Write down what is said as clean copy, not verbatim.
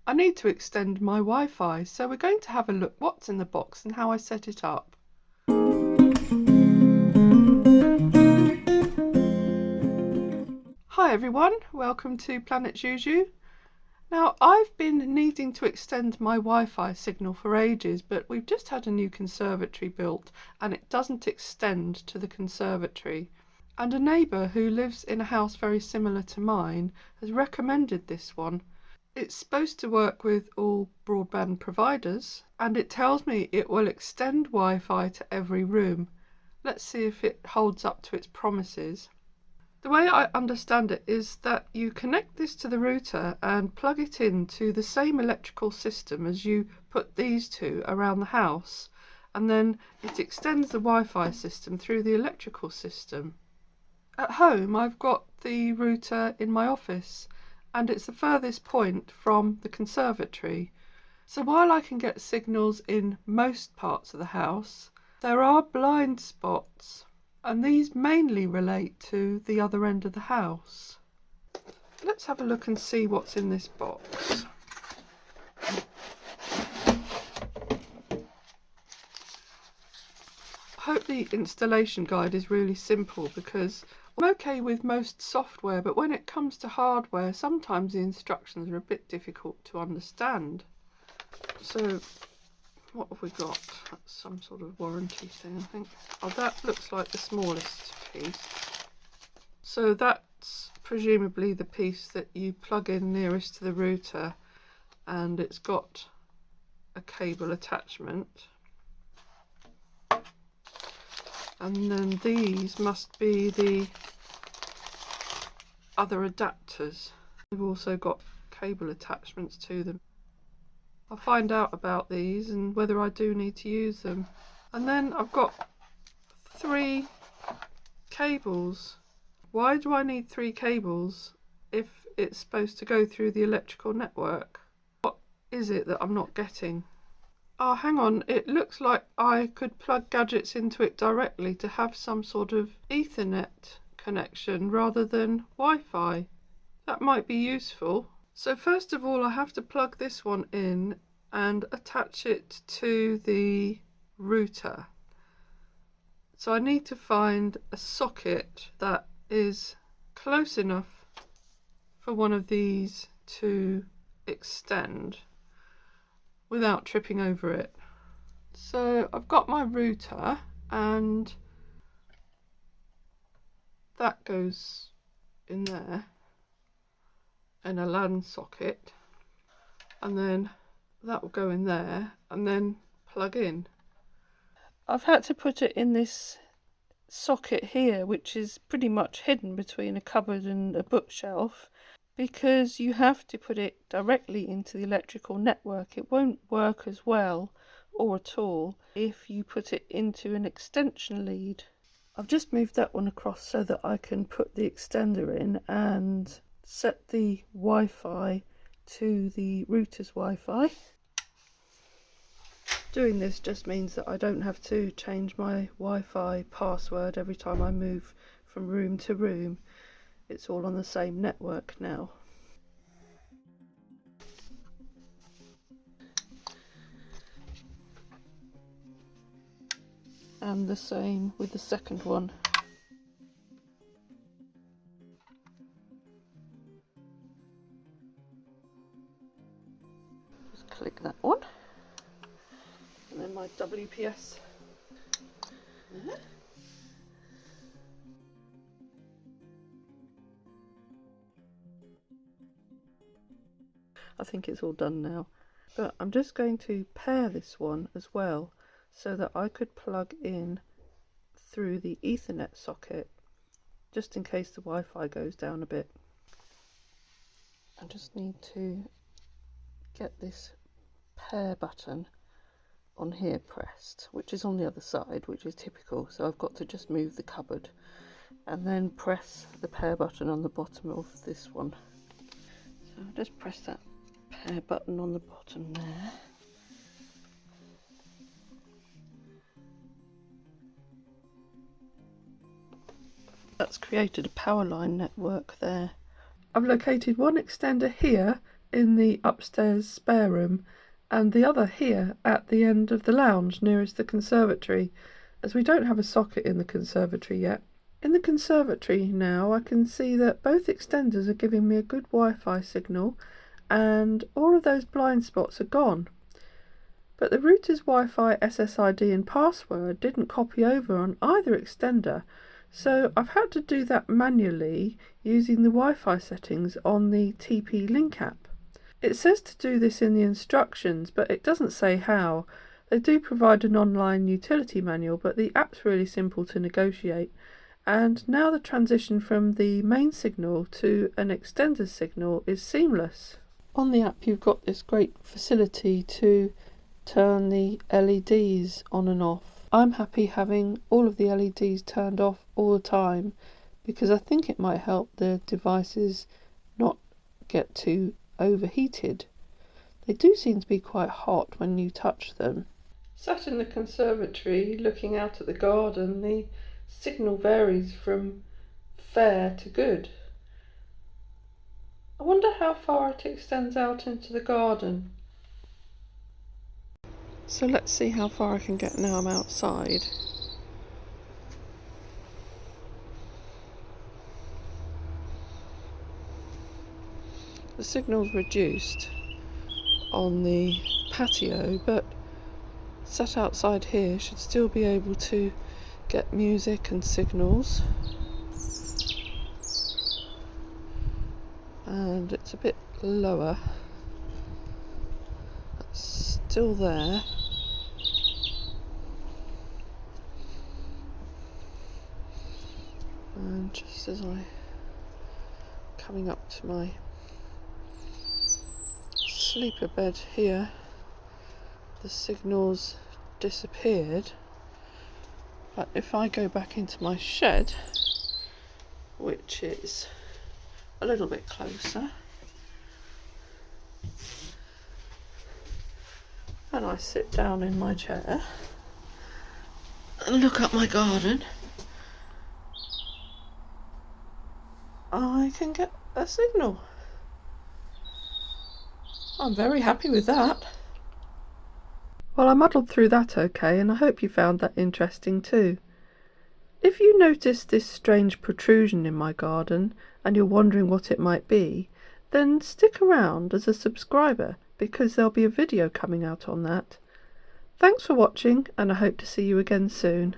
I need to extend my Wi-Fi, so we're going to have a look what's in the box and how I set it up. Hi everyone, welcome to Planet Juju. Now I've been needing to extend my Wi-Fi signal for ages, but we've just had a new conservatory built and it doesn't extend to the conservatory. And a neighbour who lives in a house very similar to mine has recommended this one. It's supposed to work with all broadband providers and it tells me it will extend Wi-Fi to every room. Let's see if it holds up to its promises. The way I understand it is that you connect this to the router and plug it into the same electrical system as you put these two around the house, and then it extends the Wi-Fi system through the electrical system. At home I've got the router in my office and it's the furthest point from the conservatory. So while I can get signals in most parts of the house, there are blind spots, and these mainly relate to the other end of the house. Let's have a look and see what's in this box. I hope the installation guide is really simple because I'm okay with most software, but when it comes to hardware, sometimes the instructions are a bit difficult to understand. So, what have we got? That's some sort of warranty thing, I think. Oh, that looks like the smallest piece. So that's presumably the piece that you plug in nearest to the router, and it's got a cable attachment. And then these must be the other adapters. They've also got cable attachments to them. I'll find out about these and whether I do need to use them. And then I've got 3 cables. Why do I need 3 cables if it's supposed to go through the electrical network? What is it that I'm not getting? Oh, hang on, it looks like I could plug gadgets into it directly to have some sort of Ethernet connection rather than Wi-Fi. That might be useful. So first of all I have to plug this one in and attach it to the router. So I need to find a socket that is close enough for one of these to extend without tripping over it. So I've got my router and that goes in there in a LAN socket, and then that will go in there and then plug in. I've had to put it in this socket here, which is pretty much hidden between a cupboard and a bookshelf, because you have to put it directly into the electrical network. It won't work as well or at all if you put it into an extension lead. I've just moved that one across so that I can put the extender in and set the Wi-Fi to the router's Wi-Fi. Doing this just means that I don't have to change my Wi-Fi password every time I move from room to room. It's all on the same network now. And the same with the second one. Just click that one. And then my WPS. I think it's all done now. But I'm just going to pair this one as well so that I could plug in through the Ethernet socket just in case the Wi-Fi goes down a bit. I just need to get this pair button on here pressed, which is on the other side, which is typical, so I've got to just move the cupboard and then press the pair button on the bottom of this one. So I'll just press that pair button on the bottom there. That's created a power line network there. I've located one extender here in the upstairs spare room and the other here at the end of the lounge nearest the conservatory, as we don't have a socket in the conservatory yet. In the conservatory now I can see that both extenders are giving me a good Wi-Fi signal and all of those blind spots are gone. But the router's Wi-Fi SSID and password didn't copy over on either extender, so I've had to do that manually using the Wi-Fi settings on the TP-link app. It says to do this in the instructions, but it doesn't say how. They do provide an online utility manual, but the app's really simple to negotiate. And now the transition from the main signal to an extender signal is seamless. On the app you've got this great facility to turn the LEDs on and off. I'm happy having all of the LEDs turned off all the time because I think it might help the devices not get too overheated. They do seem to be quite hot when you touch them. Sat in the conservatory looking out at the garden, the signal varies from fair to good. I wonder how far it extends out into the garden. So let's see how far I can get now I'm outside. The signal's reduced on the patio, but sat outside here should still be able to get music and signals. And it's a bit lower. It's still there. And just as I'm coming up to my sleeper bed here, the signal's disappeared. But if I go back into my shed, which is a little bit closer, and I sit down in my chair and look up my garden, I can get a signal. I'm very happy with that. Well, I muddled through that okay, and I hope you found that interesting too. If you notice this strange protrusion in my garden and you're wondering what it might be, then stick around as a subscriber because there'll be a video coming out on that. Thanks for watching, and I hope to see you again soon.